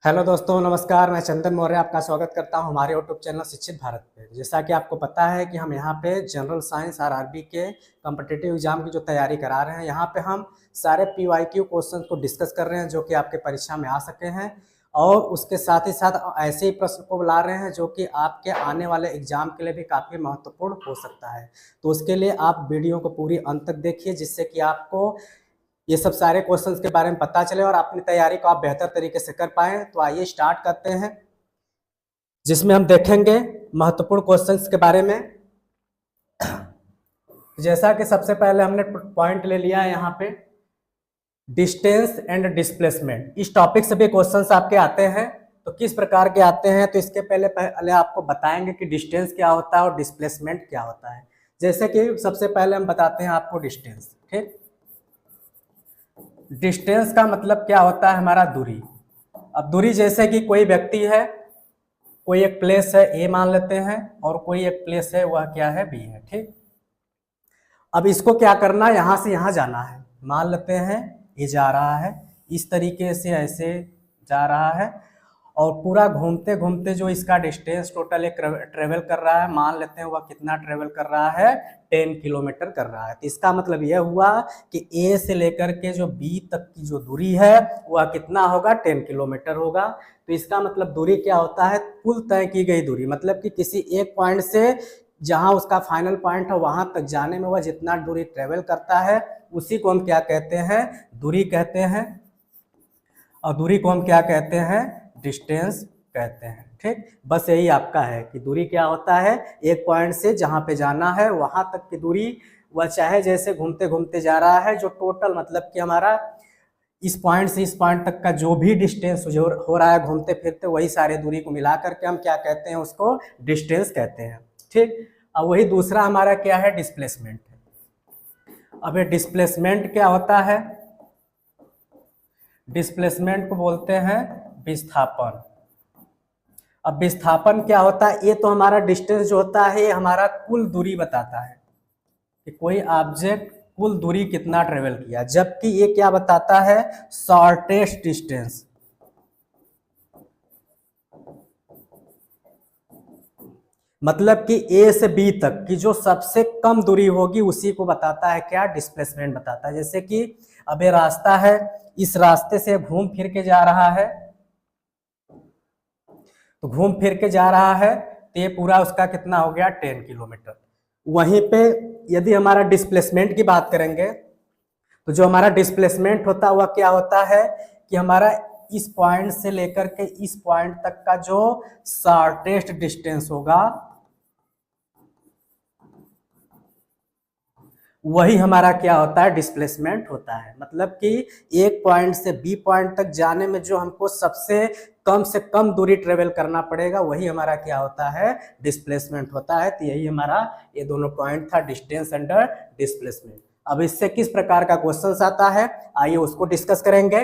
Hello दोस्तों, नमस्कार। मैं चंदन मौर्य आपका स्वागत करता हूं हमारे यूट्यूब चैनल शिक्षित भारत पे। जैसा कि आपको पता है कि हम यहाँ पे जनरल साइंस आरआरबी के कॉम्पिटिटिव एग्जाम की जो तैयारी करा रहे हैं, यहाँ पे हम सारे पीवाईक्यू क्वेश्चन को डिस्कस कर रहे हैं जो कि आपके परीक्षा में आ सके हैं, और उसके साथ ही साथ ऐसे ही प्रश्न को ला रहे हैं जो कि आपके आने वाले एग्जाम के लिए भी काफ़ी महत्वपूर्ण हो सकता है। तो उसके लिए आप वीडियो को पूरी अंत तक देखिए, जिससे कि आपको ये सब सारे क्वेश्चंस के बारे में पता चले और अपनी तैयारी को आप बेहतर तरीके से कर पाएं। तो आइए स्टार्ट करते हैं, जिसमें हम देखेंगे महत्वपूर्ण क्वेश्चंस के बारे में। जैसा कि सबसे पहले हमने पॉइंट ले लिया है यहाँ पे डिस्टेंस एंड डिस्प्लेसमेंट। इस टॉपिक से भी क्वेश्चंस आपके आते हैं। तो किस प्रकार के आते हैं, तो इसके पहले आपको बताएंगे कि डिस्टेंस क्या होता है और डिस्प्लेसमेंट क्या होता है। जैसे कि सबसे पहले हम बताते हैं आपको डिस्टेंस। ठीक, डिस्टेंस का मतलब क्या होता है, हमारा दूरी। अब दूरी जैसे कि कोई व्यक्ति है, कोई एक प्लेस है ए मान लेते हैं, और कोई एक प्लेस है वह क्या है बी है। ठीक, अब इसको क्या करना, यहां से यहां जाना है। मान लेते हैं ये जा रहा है इस तरीके से, ऐसे जा रहा है, और पूरा घूमते घूमते जो इसका डिस्टेंस टोटल एक ट्रेवल कर रहा है, मान लेते हैं वह कितना ट्रेवल कर रहा है, 10 किलोमीटर कर रहा है। तो इसका मतलब यह हुआ कि ए से लेकर के जो बी तक की जो दूरी है वह कितना होगा, 10 किलोमीटर होगा। तो इसका मतलब दूरी क्या होता है, कुल तय की गई दूरी। मतलब कि किसी एक पॉइंट से जहां उसका फाइनल पॉइंट है वहां तक जाने में वह जितना दूरी ट्रेवल करता है उसी को हम क्या कहते हैं, दूरी कहते हैं। और दूरी को हम क्या कहते हैं, डिस्टेंस कहते हैं। ठीक, बस यही आपका है कि दूरी क्या होता है, एक पॉइंट से जहां पे जाना है वहां तक की दूरी, वह चाहे जैसे घूमते घूमते जा रहा है, जो टोटल मतलब कि हमारा इस पॉइंट से इस पॉइंट तक का जो भी डिस्टेंस हो रहा है घूमते फिरते, वही सारी दूरी को मिला करके हम क्या कहते हैं, उसको डिस्टेंस कहते हैं। ठीक, अब वही दूसरा हमारा क्या है, डिस्प्लेसमेंट। अब ये डिस्प्लेसमेंट क्या होता है, डिस्प्लेसमेंट को बोलते हैं विस्थापन। अब विस्थापन क्या होता है, ये तो हमारा डिस्टेंस जो होता है ये हमारा कुल दूरी बताता है कि कोई ऑब्जेक्ट कुल दूरी कितना ट्रेवल किया, जबकि ये क्या बताता है, शॉर्टेस्ट डिस्टेंस। मतलब कि ए से बी तक की जो सबसे कम दूरी होगी उसी को बताता है क्या, डिस्प्लेसमेंट बताता है। जैसे कि अब ये रास्ता है, इस रास्ते से घूम फिर के जा रहा है, तो घूम फिर के जा रहा है तो ये पूरा उसका कितना हो गया, 10 किलोमीटर। वहीं पे यदि हमारा डिस्प्लेसमेंट की बात करेंगे तो जो हमारा डिस्प्लेसमेंट होता है वह क्या होता है कि हमारा इस पॉइंट से लेकर के इस पॉइंट तक का जो शॉर्टेस्ट डिस्टेंस होगा वही हमारा क्या होता है, डिस्प्लेसमेंट होता है। मतलब कि एक पॉइंट से बी पॉइंट तक जाने में जो हमको सबसे से कम दूरी ट्रेवल करना पड़ेगा वही हमारा क्या होता है, डिस्प्लेसमेंट होता है। तो यही हमारा ये दोनों पॉइंट था, डिस्टेंस एंड डिस्प्लेसमेंट। अब इससे किस प्रकार का क्वेश्चन आता है, आइए उसको डिस्कस करेंगे।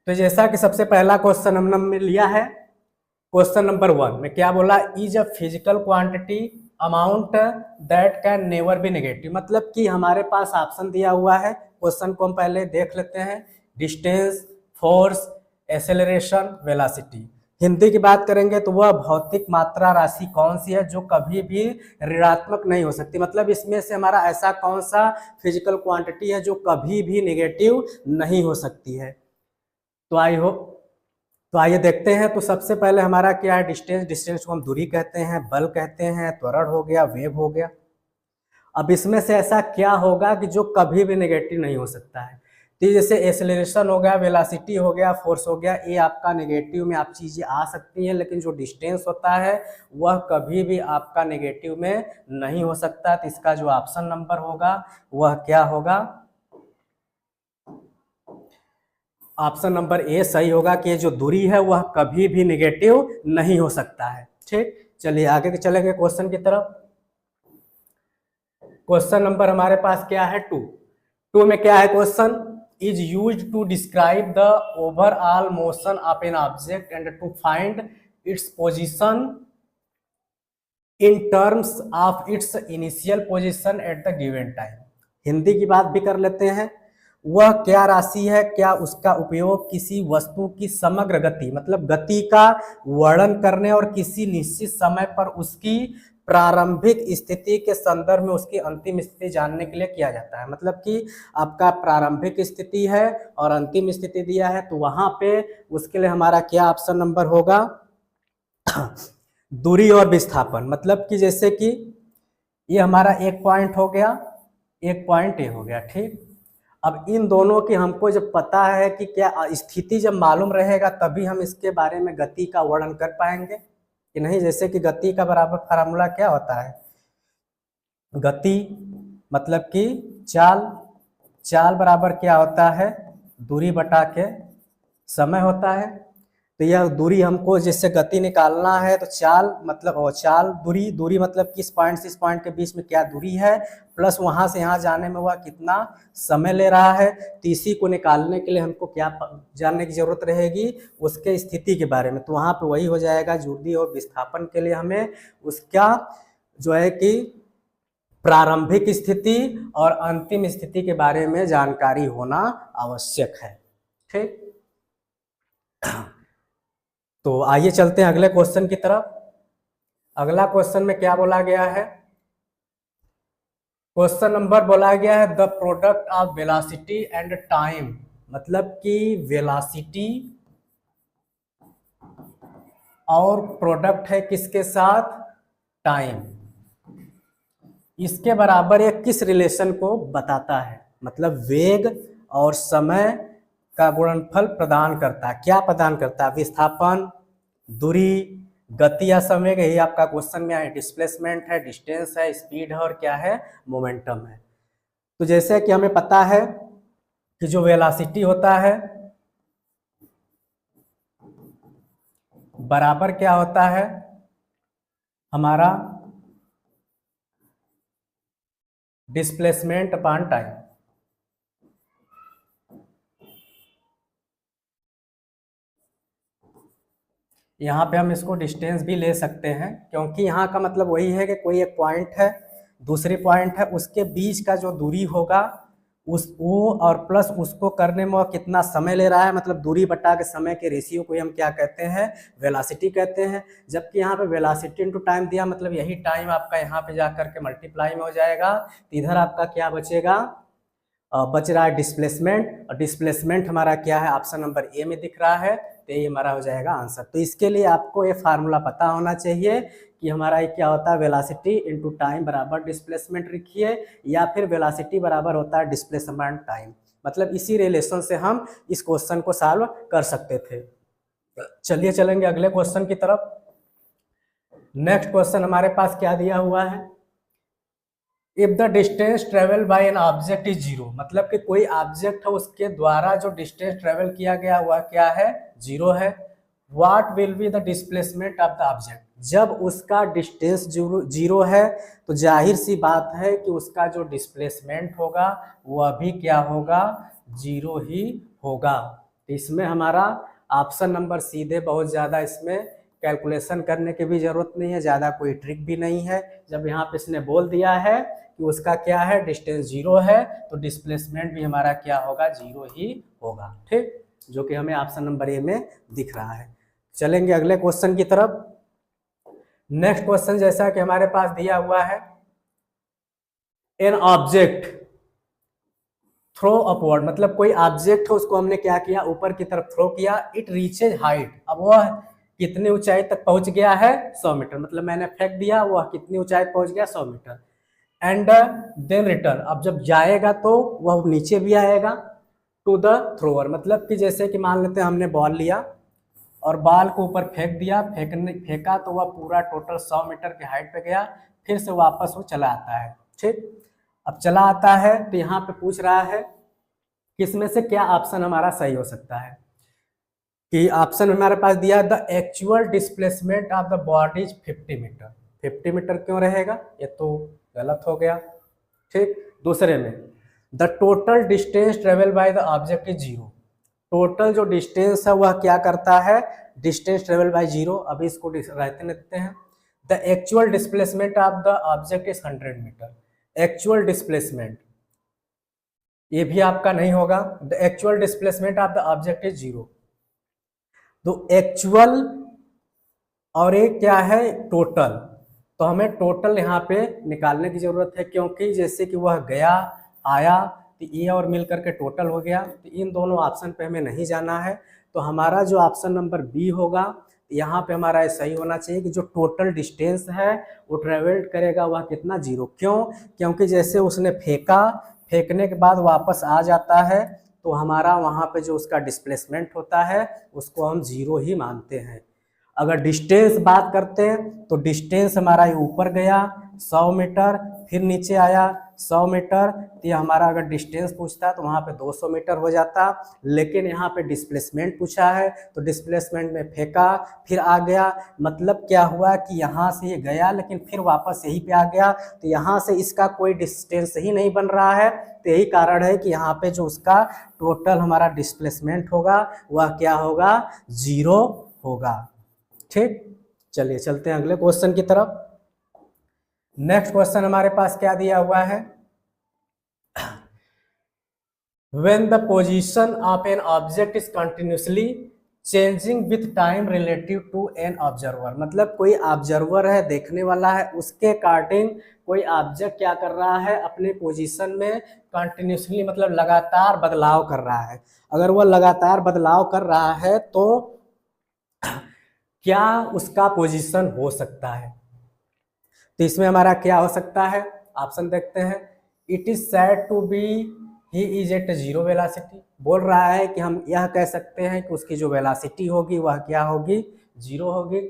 तो जैसा कि सबसे पहला क्वेश्चन हमने लिया है, क्वेश्चन नंबर 1 में क्या बोला, is a physical quantity amount that can never be negative. मतलब कि हमारे पास ऑप्शन दिया हुआ है, क्वेश्चन को हम पहले देख लेते हैं। Distance, force, acceleration, velocity. Hindi की बात करेंगे तो वह भौतिक मात्रा राशि कौन सी है जो कभी भी ऋणात्मक नहीं हो सकती। मतलब इसमें से हमारा ऐसा कौन सा फिजिकल क्वांटिटी है जो कभी भी नेगेटिव नहीं हो सकती है। तो आइए देखते हैं। तो सबसे पहले हमारा क्या है, डिस्टेंस। डिस्टेंस को हम दूरी कहते हैं, बल कहते हैं, त्वरण हो गया, वेग हो गया। अब इसमें से ऐसा क्या होगा कि जो कभी भी नेगेटिव नहीं हो सकता है। तो जैसे एक्सेलरेशन हो गया, वेलोसिटी हो गया, फोर्स हो गया, ये आपका नेगेटिव में आप चीजें आ सकती हैं, लेकिन जो डिस्टेंस होता है वह कभी भी आपका नेगेटिव में नहीं हो सकता। तो इसका जो ऑप्शन नंबर होगा वह क्या होगा, ऑप्शन नंबर ए सही होगा कि जो दूरी है वह कभी भी नेगेटिव नहीं हो सकता है। ठीक, चलिए आगे चलेंगे क्वेश्चन की तरफ। क्वेश्चन नंबर हमारे पास क्या है, 2 में क्या है question, is used to describe the overall motion of an object and to find its position in terms of its initial position at the given time. Hindi की बात भी कर लेते हैं। वह क्या राशि है, क्या उसका उपयोग किसी वस्तु की समग्र गति मतलब गति का वर्णन करने और किसी निश्चित समय पर उसकी प्रारंभिक स्थिति के संदर्भ में उसकी अंतिम स्थिति जानने के लिए किया जाता है। मतलब कि आपका प्रारंभिक स्थिति है और अंतिम स्थिति दिया है, तो वहां पे उसके लिए हमारा क्या ऑप्शन नंबर होगा, दूरी और विस्थापन। मतलब कि जैसे कि ये हमारा एक पॉइंट हो गया, एक पॉइंट ए हो गया, ठीक। अब इन दोनों की हमको जब पता है कि क्या स्थिति जब मालूम रहेगा तभी हम इसके बारे में गति का वर्णन कर पाएंगे कि नहीं। जैसे कि गति का बराबर फार्मूला क्या होता है, गति मतलब कि चाल, चाल बराबर क्या होता है, दूरी बटा के समय होता है। तो यह दूरी हमको जैसे गति निकालना है तो चाल मतलब और चाल दूरी, दूरी मतलब किस पॉइंट से इस पॉइंट के बीच में क्या दूरी है, प्लस वहां से यहाँ जाने में वह कितना समय ले रहा है। तो इसी को निकालने के लिए हमको क्या जानने की जरूरत रहेगी, उसके स्थिति के बारे में। तो वहां पे वही हो जाएगा, दूरी और विस्थापन के लिए हमें उसका जो है कि प्रारंभिक स्थिति और अंतिम स्थिति के बारे में जानकारी होना आवश्यक है, ठीक। तो आइए चलते हैं अगले क्वेश्चन की तरफ। अगला क्वेश्चन में क्या बोला गया है, क्वेश्चन नंबर बोला गया है the product of velocity and time. मतलब कि वेलोसिटी और प्रोडक्ट है किसके साथ, टाइम, इसके बराबर ये किस रिलेशन को बताता है। मतलब वेग और समय का गुणनफल प्रदान करता है। क्या प्रदान करता है, विस्थापन, दूरी, गति या समय, यही आपका क्वेश्चन में है। डिस्प्लेसमेंट है, डिस्टेंस है, स्पीड है और क्या है, मोमेंटम है। तो जैसे कि हमें पता है कि जो वेलोसिटी होता है बराबर क्या होता है हमारा डिस्प्लेसमेंट अपॉन टाइम। यहाँ पे हम इसको डिस्टेंस भी ले सकते हैं, क्योंकि यहाँ का मतलब वही है कि कोई एक पॉइंट है, दूसरी पॉइंट है, उसके बीच का जो दूरी होगा उस वो और प्लस उसको करने में कितना समय ले रहा है, मतलब दूरी बटा के समय के रेशियो को हम क्या कहते हैं, वेलोसिटी कहते हैं। जबकि यहाँ पे वेलोसिटी इनटू टाइम दिया, मतलब यही टाइम आपका यहाँ पे जा करके मल्टीप्लाई में हो जाएगा। तो इधर आपका क्या बचेगा, बच रहा है डिस्प्लेसमेंट, और डिस्प्लेसमेंट हमारा क्या है, ऑप्शन नंबर ए में दिख रहा है। तो ये हमारा हो जाएगा आंसर। तो इसके लिए आपको ये फार्मूला पता होना चाहिए कि हमारा ये क्या होता है, वेलोसिटी इनटू टाइम बराबर डिस्प्लेसमेंट लिखिए, या फिर वेलोसिटी बराबर होता है डिस्प्लेसमेंट टाइम। मतलब इसी रिलेशन से हम इस क्वेश्चन को सॉल्व कर सकते थे। चलिए चलेंगे अगले क्वेश्चन की तरफ। नेक्स्ट क्वेश्चन हमारे पास क्या दिया हुआ है, if the distance travel by an object is zero. मतलब कि कोई ऑब्जेक्ट है उसके द्वारा जो डिस्टेंस ट्रेवल किया गया वह क्या है, जीरो है। What will be the displacement of the object. जब उसका डिस्टेंस जीरो है तो जाहिर सी बात है कि उसका जो डिस्प्लेसमेंट होगा वह भी क्या होगा, जीरो ही होगा। तो इसमें हमारा ऑप्शन नंबर सीधे, बहुत ज़्यादा इसमें कैलकुलेशन करने की भी जरूरत नहीं है, ज़्यादा कोई ट्रिक भी नहीं है। जब यहाँ पे इसने बोल दिया है कि उसका क्या है, डिस्टेंस जीरो है, तो डिस्प्लेसमेंट भी हमारा क्या होगा, जीरो ही होगा, ठीक। जो कि हमें ऑप्शन नंबर ए में दिख रहा है। चलेंगे अगले क्वेश्चन की तरफ। नेक्स्ट क्वेश्चन जैसा कि हमारे पास दिया हुआ है, एन ऑब्जेक्ट थ्रो अपवर्ड। मतलब कोई ऑब्जेक्ट है उसको हमने क्या किया, ऊपर की तरफ थ्रो किया, इट रीचेज हाइट। अब वह कितनी ऊंचाई तक पहुंच गया है, 100 मीटर। मतलब मैंने फेंक दिया, वह कितनी ऊंचाई पहुंच गया, 100 मीटर। एंड देन रिटर्न, अब जब जाएगा तो वह नीचे भी आएगा टू द थ्रोअर। मतलब कि जैसे कि मान लेते हैं हमने बॉल लिया और बॉल को ऊपर फेंक दिया, फेंका तो वह पूरा टोटल 100 मीटर की हाइट पे गया, फिर से वापस वो चला आता है, ठीक। अब चला आता है तो यहाँ पे पूछ रहा है किसमें से क्या ऑप्शन हमारा सही हो सकता है। कि ऑप्शन हमारे पास दिया है the actual displacement of the body is 50 metre. 50 metre क्यों रहेगा, ये तो गलत हो गया, ठीक। दूसरे में the total distance travel by the object is zero. Total जो डिस्टेंस है वह क्या करता है, डिस्टेंस ट्रेवल बाय जीरो। अभी इसको रहते लेते हैं। The actual displacement of the object is 100 metre. Actual displacement ये भी आपका नहीं होगा। The actual displacement of the object is 0। तो एक्चुअल और एक क्या है, टोटल। तो हमें टोटल यहाँ पे निकालने की जरूरत है, क्योंकि जैसे कि वह गया आया तो ये और मिल करके टोटल हो गया। तो इन दोनों ऑप्शन पे हमें नहीं जाना है। तो हमारा जो ऑप्शन नंबर बी होगा, यहाँ पे हमारा सही होना चाहिए कि जो टोटल डिस्टेंस है वो ट्रेवल्ड करेगा वह कितना, 0। क्यों? क्योंकि जैसे उसने फेंका, फेंकने के बाद वापस आ जाता है, तो हमारा वहाँ पे जो उसका डिस्प्लेसमेंट होता है उसको हम 0 ही मानते हैं। अगर डिस्टेंस बात करते हैं तो डिस्टेंस हमारा ये ऊपर गया 100 मीटर, फिर नीचे आया 100 मीटर, तो ये हमारा अगर डिस्टेंस पूछता है तो वहाँ पे 200 मीटर हो जाता। लेकिन यहाँ पे डिस्प्लेसमेंट पूछा है, तो डिस्प्लेसमेंट में फेंका फिर आ गया, मतलब क्या हुआ कि यहाँ से ये गया लेकिन फिर वापस यहीं पे आ गया, तो यहाँ से इसका कोई डिस्टेंस ही नहीं बन रहा है। तो यही कारण है कि यहाँ पे जो उसका टोटल हमारा डिस्प्लेसमेंट होगा वह क्या होगा, 0 होगा। ठीक, चलिए चलते हैं अगले क्वेश्चन की तरफ। नेक्स्ट क्वेश्चन हमारे पास क्या दिया हुआ है, when the position of an object is continuously changing with time relative to an observer। मतलब कोई ऑब्जर्वर है, देखने वाला है, उसके अकॉर्डिंग कोई ऑब्जेक्ट क्या कर रहा है, अपने पोजीशन में कंटिन्यूसली मतलब लगातार बदलाव कर रहा है। अगर वह लगातार बदलाव कर रहा है तो क्या उसका पोजीशन हो सकता है। तो इसमें हमारा क्या हो सकता है, ऑप्शन देखते हैं। It is said to be he is at 0 velocity. बोल रहा है कि हम यह कह सकते हैं कि उसकी जो वेलासिटी होगी वह क्या होगी, 0 होगी।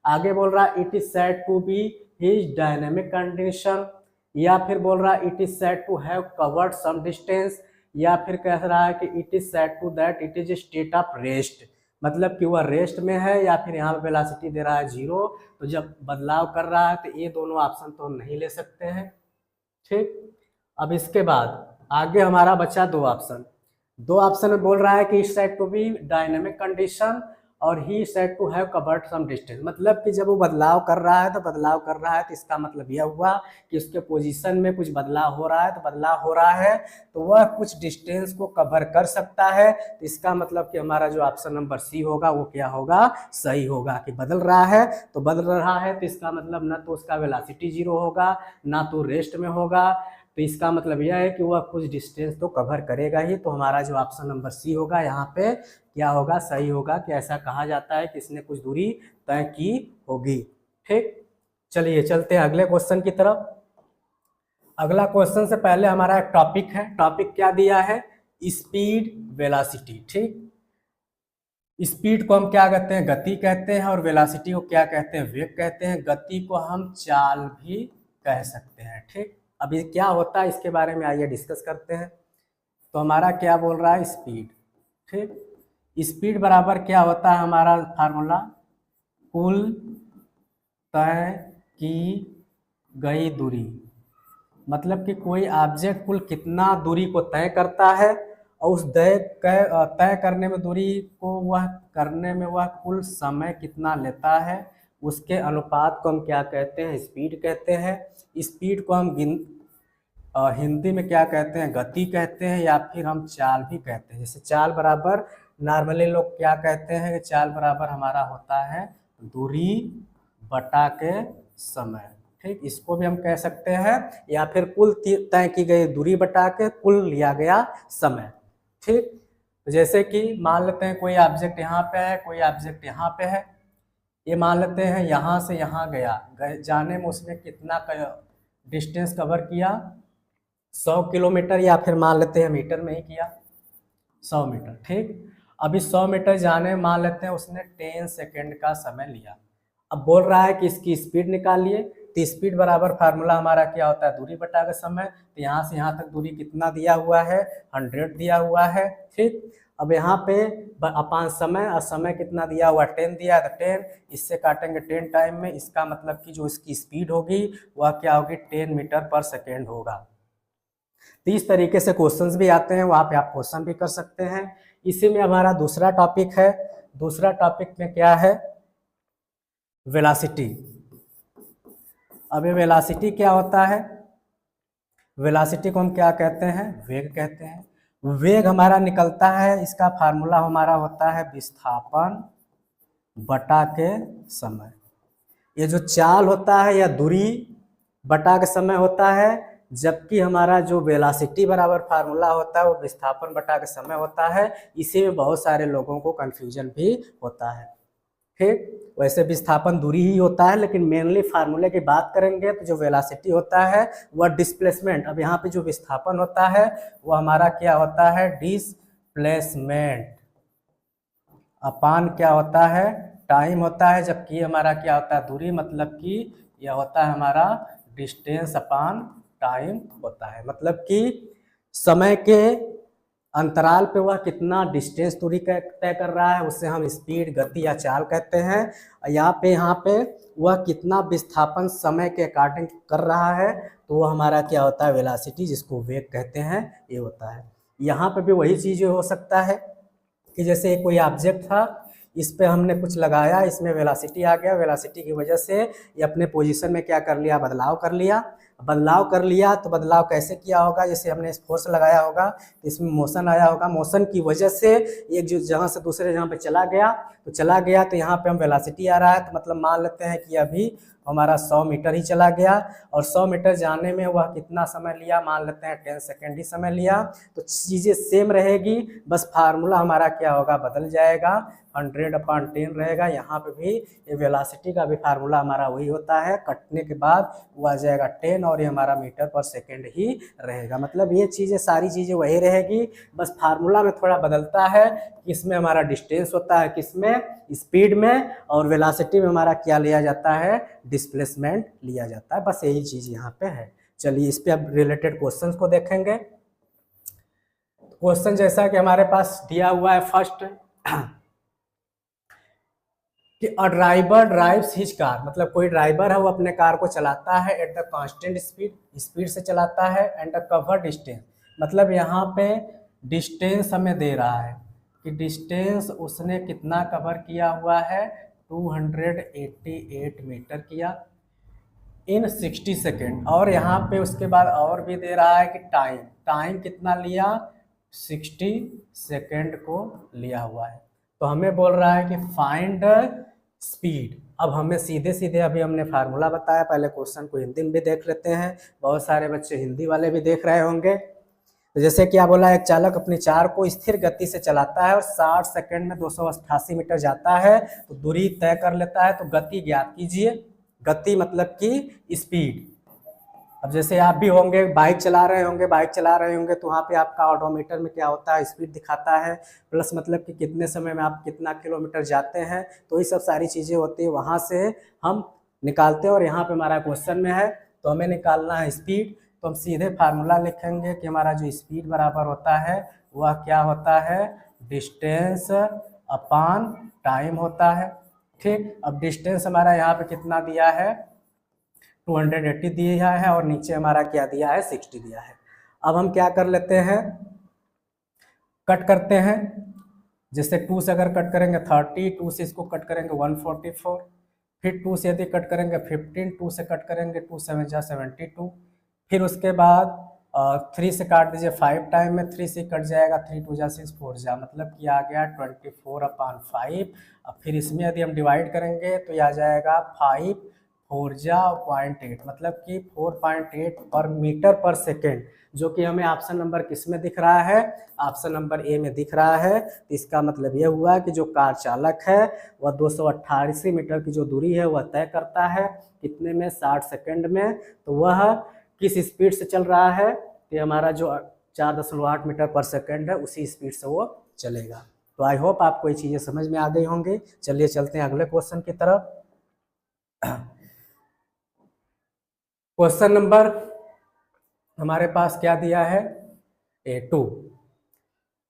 आगे बोल रहा है it is said to be he is dynamic condition, या फिर बोल रहा है it is said to have covered some distance, या फिर कह रहा है कि it is said to that it is state of rest. मतलब कि वह रेस्ट में है, या फिर यहाँ पे वेलासिटी दे रहा है 0। तो जब बदलाव कर रहा है तो ये दोनों ऑप्शन तो हम नहीं ले सकते हैं। ठीक, अब इसके बाद आगे हमारा बचा 2 ऑप्शन। 2 ऑप्शन में बोल रहा है कि it said to be dynamic condition और he said to have covered some distance. मतलब कि जब वो बदलाव कर रहा है तो बदलाव कर रहा है, तो इसका मतलब यह हुआ कि उसके पोजीशन में कुछ बदलाव हो रहा है। तो बदलाव हो रहा है तो वह कुछ डिस्टेंस को कवर कर सकता है। तो इसका मतलब कि हमारा जो ऑप्शन नंबर सी होगा वो क्या होगा, सही होगा। कि बदल रहा है तो बदल रहा है, तो इसका मतलब ना तो उसका वेलासिटी 0 होगा, ना तो रेस्ट में होगा। तो इसका मतलब यह है कि वह कुछ डिस्टेंस तो कवर करेगा ही। तो हमारा जो ऑप्शन नंबर सी होगा यहाँ पे क्या होगा, सही होगा। कि ऐसा कहा जाता है कि इसने कुछ दूरी तय की होगी। ठीक, चलिए चलते हैं अगले क्वेश्चन की तरफ। अगला क्वेश्चन से पहले हमारा एक टॉपिक है। टॉपिक क्या दिया है, स्पीड वेलासिटी। ठीक, स्पीड को हम क्या कहते हैं, गति कहते हैं, और वेलासिटी को क्या कहते हैं, वेग कहते हैं। गति को हम चाल भी कह सकते हैं। ठीक, अभी क्या होता है इसके बारे में आइए डिस्कस करते हैं। तो हमारा क्या बोल रहा है, स्पीड। ठीक, स्पीड बराबर क्या होता है हमारा फार्मूला, कुल तय की गई दूरी। मतलब कि कोई ऑब्जेक्ट कुल कितना दूरी को तय करता है, और उस तय करने में दूरी को वह करने में वह कुल समय कितना लेता है, उसके अनुपात को हम क्या कहते हैं, स्पीड कहते हैं। स्पीड को हम हिंदी में क्या कहते हैं, गति कहते हैं, या फिर हम चाल भी कहते हैं। जैसे चाल बराबर नॉर्मली लोग क्या कहते हैं कि चाल बराबर हमारा होता है दूरी बटा के समय। ठीक, इसको भी हम कह सकते हैं, या फिर कुल तय की गई दूरी बटा के कुल लिया गया समय। ठीक, तो जैसे कि मान लेते हैं कोई ऑब्जेक्ट यहाँ पे है, कोई ऑब्जेक्ट यहाँ पे है। ये मान लेते हैं यहाँ से यहाँ गया, जाने में उसने कितना डिस्टेंस कवर किया, 100 किलोमीटर, या फिर मान लेते हैं मीटर में ही किया, 100 मीटर। ठीक, अभी 100 मीटर जाने में मान लेते हैं उसने 10 सेकेंड का समय लिया। अब बोल रहा है कि इसकी स्पीड निकालिए। तो स्पीड बराबर फार्मूला हमारा क्या होता है, दूरी बटा के समय। तो यहाँ से यहाँ तक दूरी कितना दिया हुआ है, 100 दिया हुआ है। ठीक, अब यहाँ पे अपान समय, और समय कितना दिया हुआ, 10 दिया है, तो 10 इससे काटेंगे 10 टाइम में। इसका मतलब कि जो इसकी स्पीड होगी वह क्या होगी, 10 मीटर पर सेकेंड होगा। तो इस तरीके से क्वेश्चंस भी आते हैं, वहाँ पे आप क्वेश्चन भी कर सकते हैं। इसी में हमारा दूसरा टॉपिक है। दूसरा टॉपिक में क्या है, वेलासिटी। अब वेलासिटी क्या होता है, वेलासिटी को हम क्या कहते हैं, वेग कहते हैं। वेग हमारा निकलता है, इसका फार्मूला हमारा होता है विस्थापन बटा के समय। ये जो चाल होता है या दूरी बटा के समय होता है, जबकि हमारा जो वेलोसिटी बराबर फार्मूला होता है वो विस्थापन बटा के समय होता है। इसी में बहुत सारे लोगों को कंफ्यूजन भी होता है। ठीक, वैसे विस्थापन दूरी ही होता है, लेकिन मेनली फार्मूले की बात करेंगे तो जो वेलोसिटी होता है वह डिस्प्लेसमेंट, अब यहाँ पे जो विस्थापन होता है वो हमारा क्या होता है, डिस्प्लेसमेंट अपान क्या होता है, टाइम होता है। जबकि हमारा क्या होता है, दूरी, मतलब कि यह होता है हमारा डिस्टेंस अपान टाइम होता है। मतलब कि समय के अंतराल पे वह कितना डिस्टेंस दूरी तय कर रहा है उससे हम स्पीड, गति या चाल कहते हैं। यहाँ पे वह कितना विस्थापन समय के अकॉर्डिंग कर रहा है तो वह हमारा क्या होता है, वेलोसिटी, जिसको वेग कहते हैं, ये होता है। यहाँ पे भी वही चीज़ हो सकता है कि जैसे कोई ऑब्जेक्ट था, इस पे हमने कुछ लगाया, इसमें वेलोसिटी आ गया, वेलोसिटी की वजह से ये अपने पोजीशन में क्या कर लिया, बदलाव कर लिया। तो बदलाव कैसे किया होगा, जैसे हमने फोर्स लगाया होगा तो इसमें मोशन आया होगा, मोशन की वजह से एक जो जगह से दूसरे जगह पे चला गया तो यहाँ पे हम वेलोसिटी आ रहा है, तो मतलब मान लेते हैं कि अभी हमारा 100 मीटर ही चला गया और 100 मीटर जाने में वह कितना समय लिया, मान लेते हैं 10 सेकेंड ही समय लिया। तो चीज़ें सेम रहेगी, बस फार्मूला हमारा क्या होगा, बदल जाएगा, 100/10 रहेगा। यहाँ पे भी ये वेलोसिटी का भी फार्मूला हमारा वही होता है, कटने के बाद वो आ जाएगा 10 और ये हमारा मीटर पर सेकेंड ही रहेगा। मतलब ये चीज़ें, सारी चीज़ें वही रहेगी, बस फार्मूला में थोड़ा बदलता है, किसमें हमारा डिस्टेंस होता है, किसमें स्पीड में, और वेलोसिटी में हमारा क्या लिया जाता है, डिस्प्लेसमेंट लिया जाता है। बस यही चीज़ यहाँ पे है। चलिए इस पे अब रिलेटेड क्वेश्चंस को देखेंगे। क्वेश्चन जैसा कि हमारे पास दिया हुआ है फर्स्ट कि a driver drives his car, मतलब कोई ड्राइवर है वो अपने कार को चलाता है एट द कांस्टेंट स्पीड से चलाता है, एंड द कवर डिस्टेंस, मतलब यहाँ पे डिस्टेंस हमें दे रहा है कि डिस्टेंस उसने कितना कवर किया हुआ है, 288 मीटर किया इन 60 सेकेंड। और यहाँ पे उसके बाद और भी दे रहा है कि टाइम कितना लिया, 60 सेकेंड को लिया हुआ है। तो हमें बोल रहा है कि फाइंड स्पीड। अब हमें सीधे सीधे, अभी हमने फार्मूला बताया, पहले क्वेश्चन को हिंदी में भी देख लेते हैं, बहुत सारे बच्चे हिंदी वाले भी देख रहे होंगे। तो जैसे क्या बोला, एक चालक अपनी कार को स्थिर गति से चलाता है और 60 सेकेंड में 288 मीटर जाता है, तो दूरी तय कर लेता है। तो गति ज्ञात कीजिए, गति मतलब कि स्पीड। अब जैसे आप भी होंगे, बाइक चला रहे होंगे तो वहाँ पे आपका ऑडोमीटर में क्या होता है, स्पीड दिखाता है, प्लस मतलब कि कितने समय में आप कितना किलोमीटर जाते हैं, तो ये सब सारी चीज़ें होती है, वहाँ से हम निकालते हैं। और यहाँ पे हमारा क्वेश्चन में है तो हमें निकालना है स्पीड, तो हम सीधे फार्मूला लिखेंगे कि हमारा जो स्पीड बराबर होता है वह क्या होता है, डिस्टेंस अपान टाइम होता है। ठीक, अब डिस्टेंस हमारा यहाँ पे कितना दिया है, 280 दिया है, और नीचे हमारा क्या दिया है, 60 दिया है। अब हम क्या कर लेते हैं, कट करते हैं। जैसे 2 से अगर कट करेंगे 30, 2 से इसको कट करेंगे 144, फिर 2 से यदि कट करेंगे 15, 2 से कट करेंगे 2 7 जा 72, फिर उसके बाद 3 से काट दीजिए 5 टाइम में, 3 से कट जाएगा, 3 2 जा 6 4 जा, मतलब कि आ गया 24/5। अब फिर इसमें यदि हम डिवाइड करेंगे तो यह आ जाएगा 5 4 जा 0.8, मतलब कि 4.8 पर मीटर पर सेकेंड, जो कि हमें ऑप्शन नंबर किस में दिख रहा है, ऑप्शन नंबर ए में दिख रहा है। तो इसका मतलब यह हुआ कि जो कार चालक है वह 288 मीटर की जो दूरी है वह तय करता है कितने में, 60 सेकेंड में। तो वह किस स्पीड से चल रहा है, तो हमारा जो 4.8 मीटर पर सेकेंड है उसी स्पीड से वो चलेगा। तो आई होप आपको ये चीज़ें समझ में आ गई होंगी। चलिए चलते हैं अगले क्वेश्चन की तरफ। क्वेश्चन नंबर हमारे पास क्या दिया है, A2,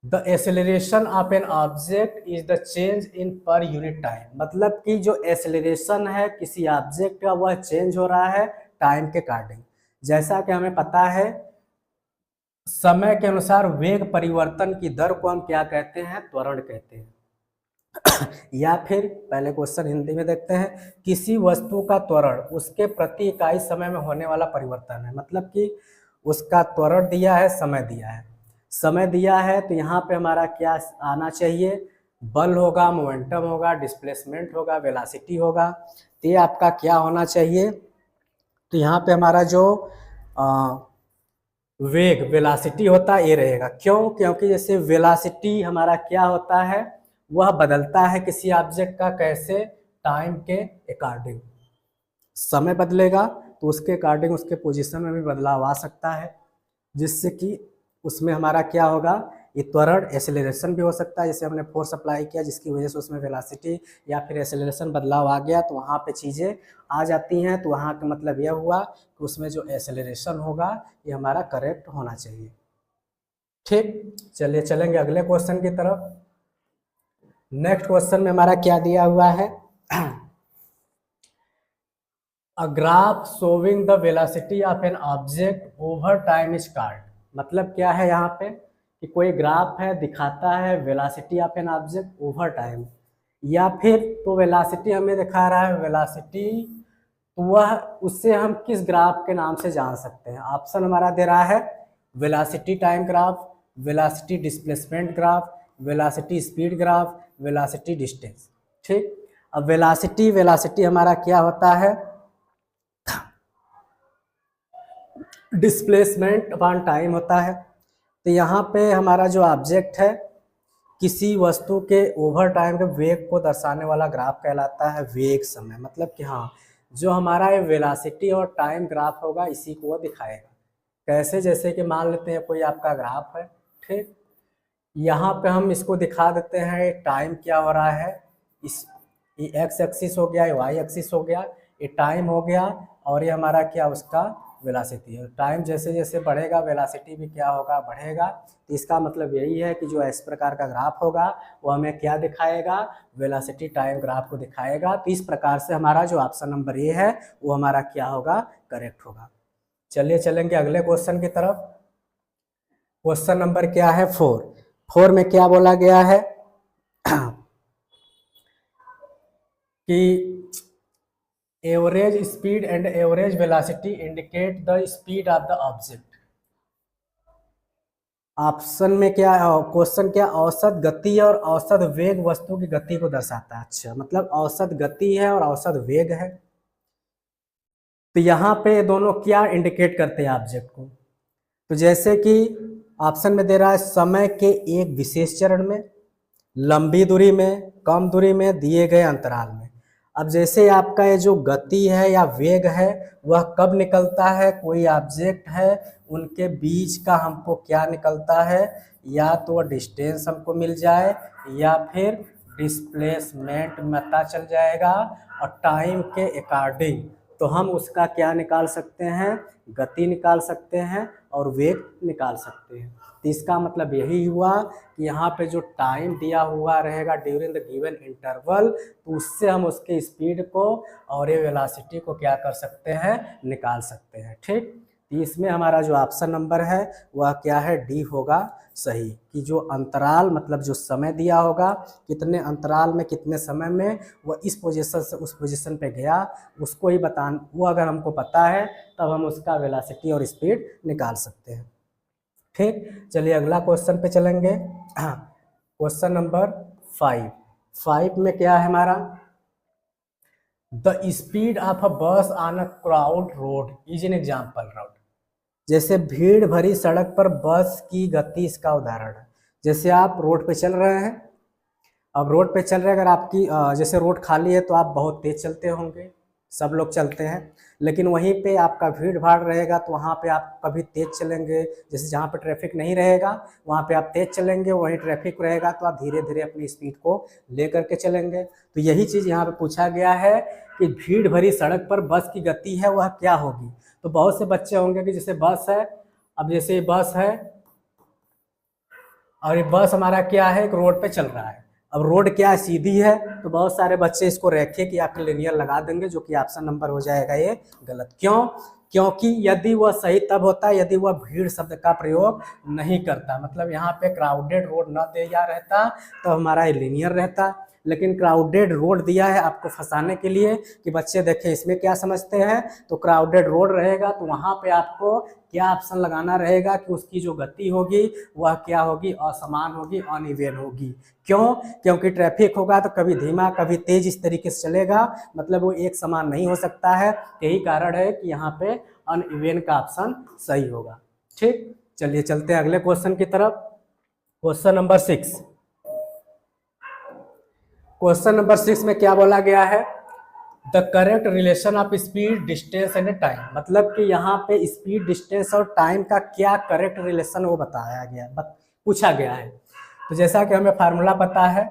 the acceleration of an object is the change in per unit time, मतलब कि जो एक्सेलरेशन है किसी ऑब्जेक्ट का वह चेंज हो रहा है टाइम के अकॉर्डिंग। जैसा कि हमें पता है समय के अनुसार वेग परिवर्तन की दर को हम क्या कहते हैं, त्वरण कहते हैं। या फिर पहले क्वेश्चन हिंदी में देखते हैं, किसी वस्तु का त्वरण उसके प्रति इकाई समय में होने वाला परिवर्तन है, मतलब कि उसका त्वरण दिया है, समय दिया है। समय दिया है तो यहाँ पे हमारा क्या आना चाहिए, बल होगा, मोमेंटम होगा, डिस्प्लेसमेंट होगा, वेलोसिटी होगा। तो ये आपका क्या होना चाहिए, तो यहाँ पे हमारा जो वेग वेलोसिटी होता है ये रहेगा। क्यों, क्योंकि जैसे वेलोसिटी हमारा क्या होता है, वह बदलता है किसी ऑब्जेक्ट का कैसे, टाइम के अकॉर्डिंग। समय बदलेगा तो उसके अकॉर्डिंग उसके पोजीशन में भी बदलाव आ सकता है, जिससे कि उसमें हमारा क्या होगा, ये त्वरण एसेलरेशन भी हो सकता है। जैसे हमने फोर्स अप्लाई किया जिसकी वजह से उसमें वेलोसिटी या फिर एसेलरेशन बदलाव आ गया, तो वहाँ पे चीज़ें आ जाती हैं। तो वहाँ का मतलब यह हुआ कि उसमें जो एसेलरेशन होगा ये हमारा करेक्ट होना चाहिए। ठीक, चलिए चलेंगे अगले क्वेश्चन की तरफ। नेक्स्ट क्वेश्चन में हमारा क्या दिया हुआ है, a graph showing the velocity of an object over time is called. मतलब क्या है यहाँ पे कि कोई ग्राफ है दिखाता है velocity of an object over time, या फिर तो वेलोसिटी हमें दिखा रहा है वेलोसिटी, तो वह उससे हम किस ग्राफ के नाम से जान सकते हैं। ऑप्शन हमारा दे रहा है velocity time graph, velocity displacement graph, velocity speed graph, velocity distance. ठीक, अब वेलोसिटी हमारा क्या होता है, डिस्प्लेसमेंट अपॉन टाइम होता है। तो यहाँ पे हमारा जो ऑब्जेक्ट है किसी वस्तु के ओवर टाइम के वेग को दर्शाने वाला ग्राफ कहलाता है वेग समय। मतलब कि हाँ, जो हमारा ये वेलोसिटी और टाइम ग्राफ होगा इसी को वो दिखाएगा। कैसे, जैसे कि मान लेते हैं कोई आपका ग्राफ है, ठीक, यहाँ पे हम इसको दिखा देते हैं टाइम क्या हो रहा है, इस ये एक्स एक्सिस हो गया, ये वाई एक्सिस हो गया, ये टाइम हो गया, और ये हमारा क्या उसका वेलोसिटी है। टाइम जैसे जैसे बढ़ेगा वेलोसिटी भी क्या होगा, बढ़ेगा। तो इसका मतलब यही है कि जो इस प्रकार का ग्राफ होगा वो हमें क्या दिखाएगा, वेलोसिटी टाइम ग्राफ को दिखाएगा। तो इस प्रकार से हमारा जो ऑप्शन नंबर ए है वो हमारा क्या होगा, करेक्ट होगा। चलिए चलेंगे अगले क्वेश्चन की तरफ। क्वेश्चन नंबर क्या है 4 में क्या बोला गया है कि average speed and average velocity indicate the speed of the object. Option में क्या, क्वेश्चन क्या, औसत गति और औसत वेग वस्तु की गति को दर्शाता है। अच्छा, मतलब औसत गति है और औसत वेग है। तो यहाँ पे दोनों क्या इंडिकेट करते हैं ऑब्जेक्ट को, तो जैसे कि ऑप्शन में दे रहा है समय के एक विशेष चरण में, लंबी दूरी में, कम दूरी में, दिए गए अंतराल में। अब जैसे आपका ये जो गति है या वेग है वह कब निकलता है, कोई ऑब्जेक्ट है उनके बीच का हमको क्या निकलता है, या तो डिस्टेंस हमको मिल जाए या फिर डिस्प्लेसमेंट पता चल जाएगा, और टाइम के अकॉर्डिंग तो हम उसका क्या निकाल सकते हैं, गति निकाल सकते हैं और वेग निकाल सकते हैं। तो इसका मतलब यही हुआ कि यहाँ पे जो टाइम दिया हुआ रहेगा ड्यूरिंग द गिवन इंटरवल, तो उससे हम उसके स्पीड को और ये वेलोसिटी को क्या कर सकते हैं, निकाल सकते हैं। ठीक, तो इसमें हमारा जो ऑप्शन नंबर है वह क्या है, डी होगा सही, कि जो अंतराल मतलब जो समय दिया होगा कितने अंतराल में कितने समय में वह इस पोजीशन से उस पोजीशन पे गया, उसको ही वो अगर हमको पता है तब हम उसका वेलोसिटी और स्पीड निकाल सकते हैं। ठीक, चलिए अगला क्वेश्चन पे चलेंगे। क्वेश्चन नंबर 5 में क्या है हमारा, द स्पीड ऑफ अ बस on a crowd road is an example road. जैसे भीड़ भरी सड़क पर बस की गति इसका उदाहरण है। जैसे आप रोड पे चल रहे हैं, अब रोड पे चल रहे हैं, अगर आपकी जैसे रोड खाली है तो आप बहुत तेज चलते होंगे, सब लोग चलते हैं, लेकिन वहीं पे आपका भीड़ भाड़ रहेगा तो वहाँ पे आप कभी तेज चलेंगे। जैसे जहाँ पे ट्रैफिक नहीं रहेगा वहाँ पे आप तेज चलेंगे, वहीं ट्रैफिक रहेगा तो आप धीरे धीरे अपनी स्पीड को ले करके चलेंगे। तो यही चीज़ यहाँ पे पूछा गया है कि भीड़ भरी सड़क पर बस की गति है वह क्या होगी। तो बहुत से बच्चे होंगे कि जैसे बस है, अब जैसे ये बस है और ये बस हमारा क्या है, एक रोड पे चल रहा है। अब रोड क्या सीधी है, तो बहुत सारे बच्चे इसको रैखिक या लिनियर लगा देंगे, जो कि ऑप्शन नंबर हो जाएगा ये गलत। क्यों, क्योंकि यदि वह सही तब होता है यदि वह भीड़ शब्द का प्रयोग नहीं करता, मतलब यहाँ पे क्राउडेड रोड न दिया रहता तो हमारा ये लिनियर रहता। लेकिन क्राउडेड रोड दिया है आपको फंसाने के लिए कि बच्चे देखें इसमें क्या समझते हैं। तो क्राउडेड रोड रहेगा तो वहाँ पे आपको क्या ऑप्शन लगाना रहेगा कि उसकी जो गति होगी वह क्या होगी, असमान होगी, अनइवन होगी। क्यों? क्योंकि ट्रैफिक होगा तो कभी धीमा कभी तेज इस तरीके से चलेगा, मतलब वो एक समान नहीं हो सकता है। यही कारण है कि यहाँ पे अनइवन का ऑप्शन सही होगा। ठीक, चलिए चलते हैं अगले क्वेश्चन की तरफ। Question number 6। क्वेश्चन नंबर 6 में क्या बोला गया है? The correct relation of speed, distance and time. मतलब कि यहाँ पे स्पीड, डिस्टेंस और टाइम का क्या करेक्ट रिलेशन वो बताया गया, पूछा गया है। तो जैसा कि हमें फार्मूला पता है,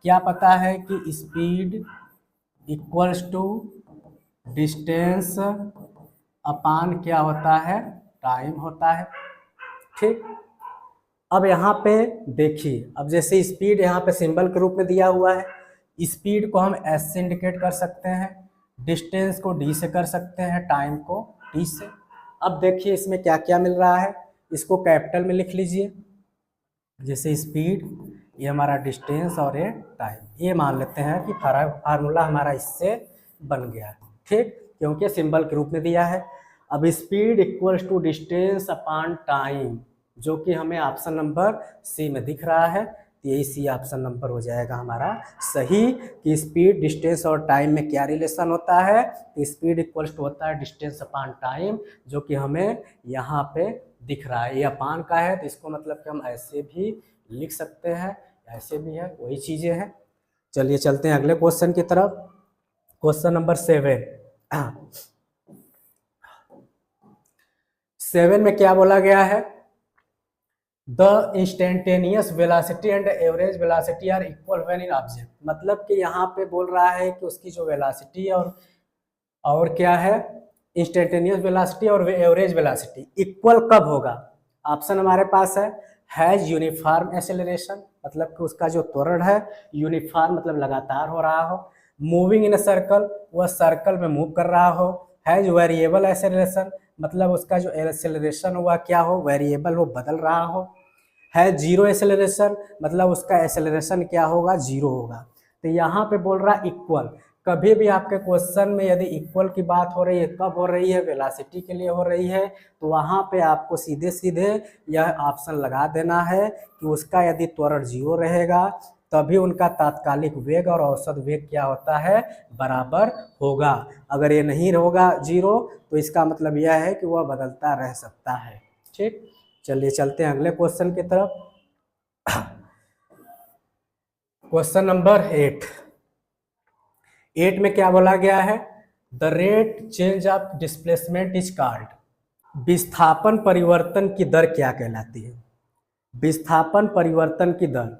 क्या पता है कि स्पीड इक्वल्स टू डिस्टेंस अपान क्या होता है, टाइम होता है। ठीक, अब यहाँ पे देखिए, अब जैसे स्पीड यहाँ पे सिंबल के रूप में दिया हुआ है, स्पीड को हम एस से इंडिकेट कर सकते हैं, डिस्टेंस को डी से कर सकते हैं, टाइम को टी से। अब देखिए इसमें क्या क्या मिल रहा है, इसको कैपिटल में लिख लीजिए। जैसे स्पीड, ये हमारा डिस्टेंस और ये टाइम, ये मान लेते हैं कि फार्मूला हमारा इससे बन गया है। ठीक, क्योंकि सिंबल के रूप में दिया है। अब speed equals to distance upon time, जो कि हमें ऑप्शन नंबर सी में दिख रहा है, तो यही सी ऑप्शन नंबर हो जाएगा हमारा सही। कि स्पीड, डिस्टेंस और टाइम में क्या रिलेशन होता है? तो स्पीड इक्वल्स टू होता है डिस्टेंस अपान टाइम, जो कि हमें यहाँ पे दिख रहा है। ये अपान का है तो इसको मतलब कि हम ऐसे भी लिख सकते हैं, ऐसे भी है, वही चीज़ें हैं। चलिए चलते हैं अगले क्वेश्चन की तरफ। Question number 7। 7 में क्या बोला गया है? The instantaneous velocity and average velocity are equal when in object. मतलब कि यहाँ पे बोल रहा है कि उसकी जो वेलोसिटी और क्या है, इंस्टेंटेनियस वेलोसिटी और एवरेज वेलोसिटी इक्वल कब होगा? ऑप्शन हमारे पास है, हैज यूनिफॉर्म एक्सेलरेशन, मतलब कि उसका जो त्वरण है यूनिफॉर्म मतलब लगातार हो रहा हो, मूविंग इन अ सर्कल, वह सर्कल में मूव कर रहा हो, हैज वेरिएबल एक्सेलरेशन, मतलब उसका जो एक्सेलरेशन हुआ क्या हो, वेरिएबल हो, बदल रहा हो, है जीरो एक्सेलरेशन, मतलब उसका एक्सेलरेशन क्या होगा, जीरो होगा। तो यहाँ पे बोल रहा है इक्वल। कभी भी आपके क्वेश्चन में यदि इक्वल की बात हो रही है, कब हो रही है? वेलोसिटी के लिए हो रही है, तो वहाँ पे आपको सीधे सीधे यह ऑप्शन लगा देना है कि उसका यदि त्वरण जीरो रहेगा तभी उनका तात्कालिक वेग और औसत वेग क्या होता है, बराबर होगा। अगर ये नहीं होगा जीरो तो इसका मतलब यह है कि वह बदलता रह सकता है। ठीक, चलिए चलते हैं अगले क्वेश्चन की तरफ। Question number 8। 8 में क्या बोला गया है? The rate change of displacement is called. विस्थापन परिवर्तन की दर क्या कहलाती है? विस्थापन परिवर्तन की दर,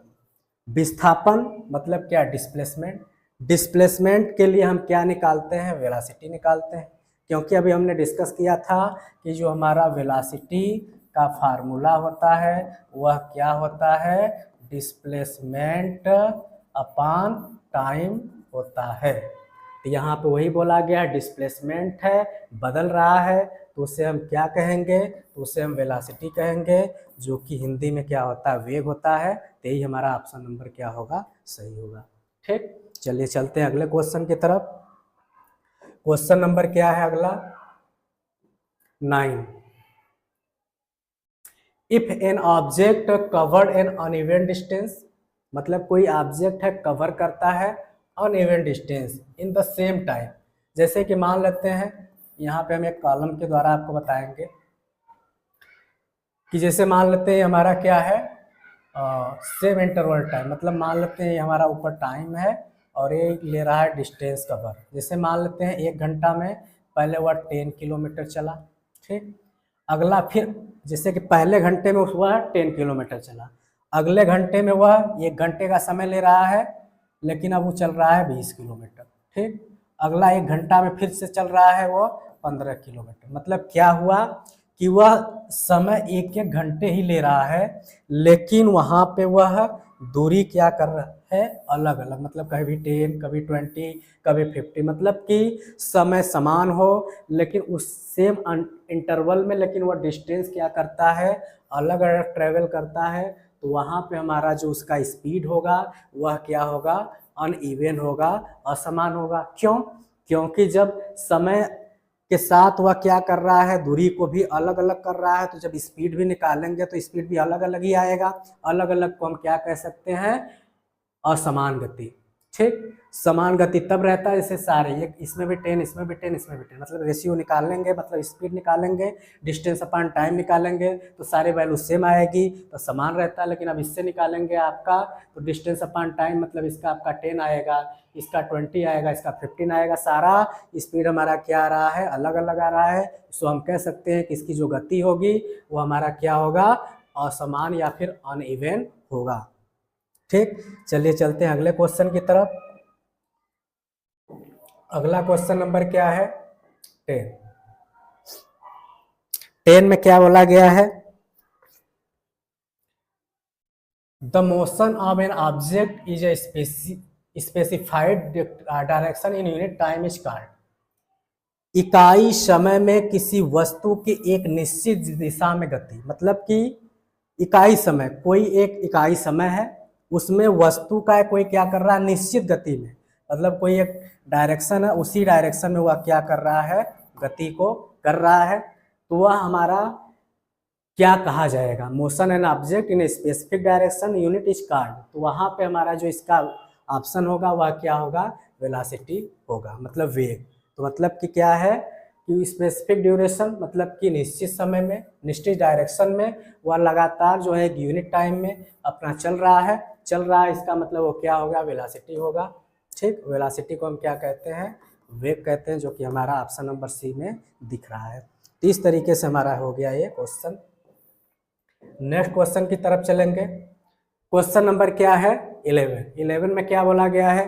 विस्थापन मतलब क्या, डिस्प्लेसमेंट। डिस्प्लेसमेंट के लिए हम क्या निकालते हैं? वेलोसिटी निकालते हैं। क्योंकि अभी हमने डिस्कस किया था कि जो हमारा वेलोसिटी का फार्मूला होता है वह क्या होता है, डिस्प्लेसमेंट अपान टाइम होता है। तो यहाँ पे वही बोला गया, डिस्प्लेसमेंट है, बदल रहा है, तो उसे हम क्या कहेंगे? तो उसे हम वेलोसिटी कहेंगे, जो कि हिंदी में क्या होता है, वेग होता है। तो यही हमारा ऑप्शन नंबर क्या होगा, सही होगा। ठीक, चलिए चलते हैं अगले क्वेश्चन की तरफ। क्वेश्चन नंबर क्या है अगला? 9। If an object covered an uneven distance, मतलब कोई ऑब्जेक्ट है कवर करता है uneven distance in the same time. जैसे कि मान लेते हैं, यहाँ पे हम एक कॉलम के द्वारा आपको बताएंगे कि जैसे मान लेते हैं हमारा क्या है, सेम इंटरवल टाइम, मतलब मान लेते हैं हमारा ऊपर टाइम है और ये ले रहा है डिस्टेंस कवर। जैसे मान लेते हैं 1 घंटा में पहले वह 10 किलोमीटर चला। ठीक, अगला फिर जैसे कि पहले घंटे में वह 10 किलोमीटर चला, अगले घंटे में वह 1 घंटे का समय ले रहा है लेकिन अब वो चल रहा है 20 किलोमीटर। ठीक, अगला 1 घंटा में फिर से चल रहा है वो 15 किलोमीटर। मतलब क्या हुआ कि वह समय 1-1 घंटे ही ले रहा है, लेकिन वहाँ पे वह दूरी क्या कर रहा है, अलग अलग, मतलब कभी 10, कभी 20, कभी 50, मतलब कि समय समान हो लेकिन उस सेम इंटरवल में, लेकिन वह डिस्टेंस क्या करता है, अलग अलग ट्रेवल करता है। तो वहाँ पे हमारा जो उसका स्पीड होगा वह क्या होगा, अनइवन होगा, असमान होगा। क्यों? क्योंकि जब समय के साथ वह क्या कर रहा है, दूरी को भी अलग अलग कर रहा है, तो जब स्पीड भी निकालेंगे तो स्पीड भी अलग अलग ही आएगा। अलग अलग को हम क्या कह सकते हैं, असमान गति। ठीक, समान गति तब रहता है जैसे सारे, ये इसमें भी 10, इसमें भी 10, इसमें भी 10, मतलब रेशियो निकालेंगे, मतलब स्पीड निकालेंगे, डिस्टेंस अपॉन टाइम निकालेंगे तो सारे वैल्यू सेम आएगी, तो समान रहता है। लेकिन अब इससे निकालेंगे आपका, तो डिस्टेंस अपॉन टाइम मतलब इसका आपका 10 आएगा, इसका 20 आएगा, इसका 15 आएगा, सारा स्पीड हमारा क्या आ रहा है, अलग अलग आ रहा है। सो हम कह सकते हैं कि इसकी जो गति होगी वो हमारा क्या होगा, असमान या फिर अनइवन होगा। ठीक, चलिए चलते हैं अगले क्वेश्चन की तरफ। अगला क्वेश्चन नंबर क्या है, 10। 10 में क्या बोला गया है, the motion of an object is a specified direction in unit time is called. इकाई समय में किसी वस्तु की एक निश्चित दिशा में गति, मतलब कि इकाई समय, कोई एक इकाई समय है, उसमें वस्तु का कोई क्या कर रहा है, निश्चित गति में, मतलब कोई एक डायरेक्शन है, उसी डायरेक्शन में वह क्या कर रहा है, गति को कर रहा है, तो वह हमारा क्या कहा जाएगा, motion an object in a specific direction unit is called. तो वहाँ पे हमारा जो इसका ऑप्शन होगा वह क्या होगा, वेलोसिटी होगा, मतलब वेग। तो मतलब कि क्या है कि स्पेसिफिक ड्यूरेशन मतलब कि निश्चित समय में, निश्चित डायरेक्शन में, वह लगातार जो है एक यूनिट टाइम में अपना चल रहा है, इसका मतलब वो क्या होगा, वेलोसिटी होगा। ठीक, वेलोसिटी को हम क्या कहते हैं, वेग कहते हैं, जो कि हमारा ऑप्शन नंबर सी में दिख रहा है। तो इस तरीके से हमारा हो गया ये क्वेश्चन। नेक्स्ट क्वेश्चन की तरफ चलेंगे। क्वेश्चन नंबर क्या है, 11। 11 में क्या बोला गया है,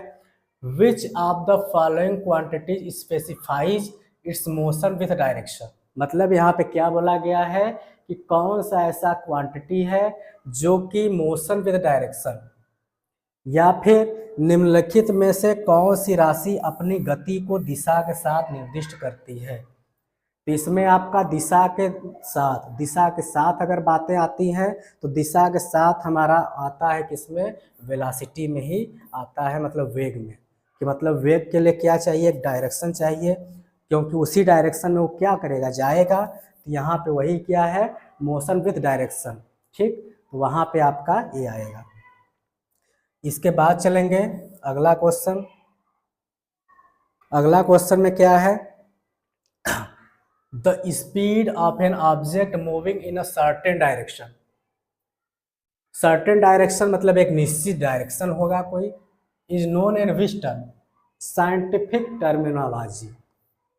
which of the following quantities specifies it's motion with direction. मतलब यहाँ पे क्या बोला गया है कि कौन सा ऐसा क्वांटिटी है जो कि मोशन विथ डायरेक्शन, या फिर निम्नलिखित में से कौन सी राशि अपनी गति को दिशा के साथ निर्दिष्ट करती है। तो इसमें आपका दिशा के साथ अगर बातें आती हैं तो दिशा के साथ हमारा आता है किसमें, वेलोसिटी में ही आता है, मतलब वेग में। कि मतलब वेग के लिए क्या चाहिए, एक डायरेक्शन चाहिए, क्योंकि उसी डायरेक्शन में वो क्या करेगा, जाएगा। तो यहाँ पे वही क्या है, मोशन विथ डायरेक्शन। ठीक, तो वहाँ पे आपका ये आएगा। इसके बाद चलेंगे अगला क्वेश्चन। अगला क्वेश्चन में क्या है, the speed of an object moving in a certain direction. Certain direction मतलब एक निश्चित डायरेक्शन होगा कोई, is known in which term, scientific terminology.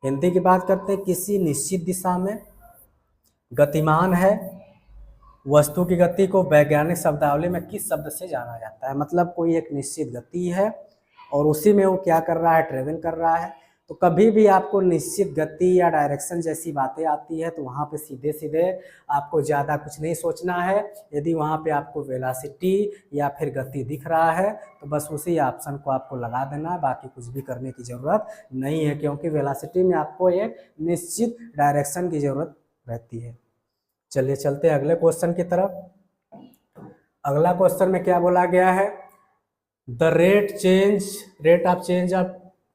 Hindi की बात करते हैं, किसी निश्चित दिशा में गतिमान है, वस्तु की गति को वैज्ञानिक शब्दावली में किस शब्द से जाना जाता है। मतलब कोई एक निश्चित गति है और उसी में वो क्या कर रहा है, ट्रेवल कर रहा है। तो कभी भी आपको निश्चित गति या डायरेक्शन जैसी बातें आती है तो वहाँ पे सीधे सीधे आपको ज़्यादा कुछ नहीं सोचना है। यदि वहाँ पे आपको वेलोसिटी या फिर गति दिख रहा है तो बस उसी ऑप्शन को आपको लगा देना है, बाकी कुछ भी करने की ज़रूरत नहीं है, क्योंकि वेलोसिटी में आपको एक निश्चित डायरेक्शन की ज़रूरत रहती है। चलिए चलते हैं अगले क्वेश्चन की तरफ। अगला क्वेश्चन में क्या बोला गया है, the rate of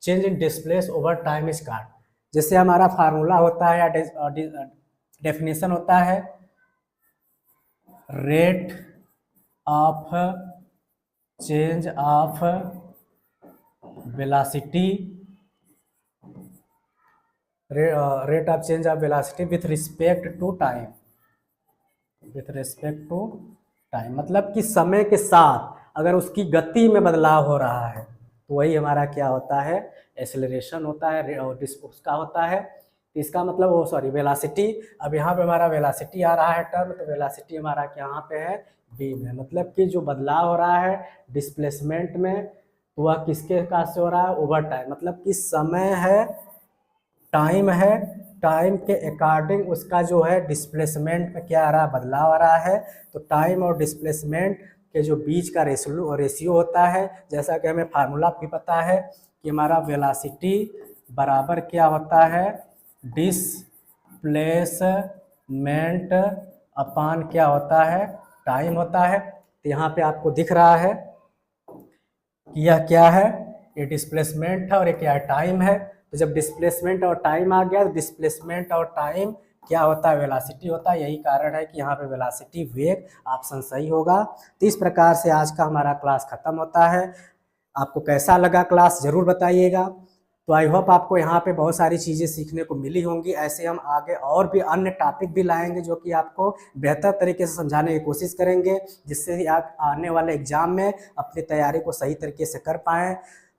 change in displace over time is called. जैसे हमारा फार्मूला होता है या डेफिनेशन होता है, rate of change of velocity, rate of change of velocity with respect to time, मतलब कि समय के साथ अगर उसकी गति में बदलाव हो रहा है तो वही हमारा क्या होता है, एक्सेलरेशन होता है, और उसका होता है। तो इसका मतलब वो वेलोसिटी। अब यहाँ पे हमारा वेलोसिटी आ रहा है टर्म, तो वेलोसिटी हमारा यहाँ पे है v में, मतलब कि जो बदलाव हो रहा है डिस्प्लेसमेंट में तो वह किसके का से हो रहा है, ओवर टाइम, मतलब कि समय है, टाइम है, टाइम के अकॉर्डिंग उसका जो है डिस्प्लेसमेंट में क्या आ रहा है, बदलाव आ रहा है। तो टाइम और डिस्प्लेसमेंट के जो बीच का रेशियो होता है, जैसा कि हमें फार्मूला भी पता है कि हमारा वेलोसिटी बराबर क्या होता है, डिस्प्लेसमेंट अपान क्या होता है, टाइम होता है। तो यहाँ पे आपको दिख रहा है कि यह क्या है, ये डिस्प्लेसमेंट है और ये क्या है, टाइम है। तो जब डिस्प्लेसमेंट और टाइम आ गया तो डिस्प्लेसमेंट और टाइम क्या होता है, वेलोसिटी होता है। यही कारण है कि यहाँ पे वेलोसिटी वेग ऑप्शन सही होगा। तो इस प्रकार से आज का हमारा क्लास खत्म होता है। आपको कैसा लगा क्लास ज़रूर बताइएगा। तो आई होप आपको यहाँ पे बहुत सारी चीज़ें सीखने को मिली होंगी। ऐसे हम आगे और भी अन्य टॉपिक भी लाएंगे जो कि आपको बेहतर तरीके से समझाने की कोशिश करेंगे, जिससे आप आने वाले एग्जाम में अपनी तैयारी को सही तरीके से कर पाएँ।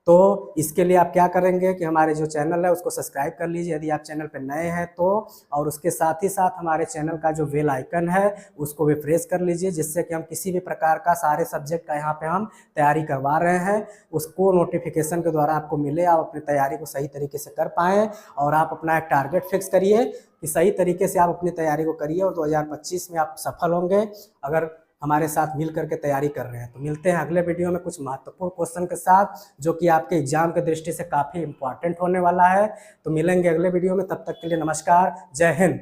तो इसके लिए आप क्या करेंगे कि हमारे जो चैनल है उसको सब्सक्राइब कर लीजिए यदि आप चैनल पर नए हैं तो, और उसके साथ ही साथ हमारे चैनल का जो बेल आइकन है उसको भी प्रेस कर लीजिए, जिससे कि हम किसी भी प्रकार का सारे सब्जेक्ट का यहाँ पे हम तैयारी करवा रहे हैं उसको नोटिफिकेशन के द्वारा आपको मिले, आप अपनी तैयारी को सही तरीके से कर पाएँ। और आप अपना एक टारगेट फिक्स करिए कि सही तरीके से आप अपनी तैयारी को करिए और 2025 में आप सफल होंगे अगर हमारे साथ मिल करके तैयारी कर रहे हैं। तो मिलते हैं अगले वीडियो में कुछ महत्वपूर्ण क्वेश्चन के साथ जो कि आपके एग्जाम के दृष्टि से काफ़ी इंपॉर्टेंट होने वाला है। तो मिलेंगे अगले वीडियो में, तब तक के लिए नमस्कार, जय हिंद।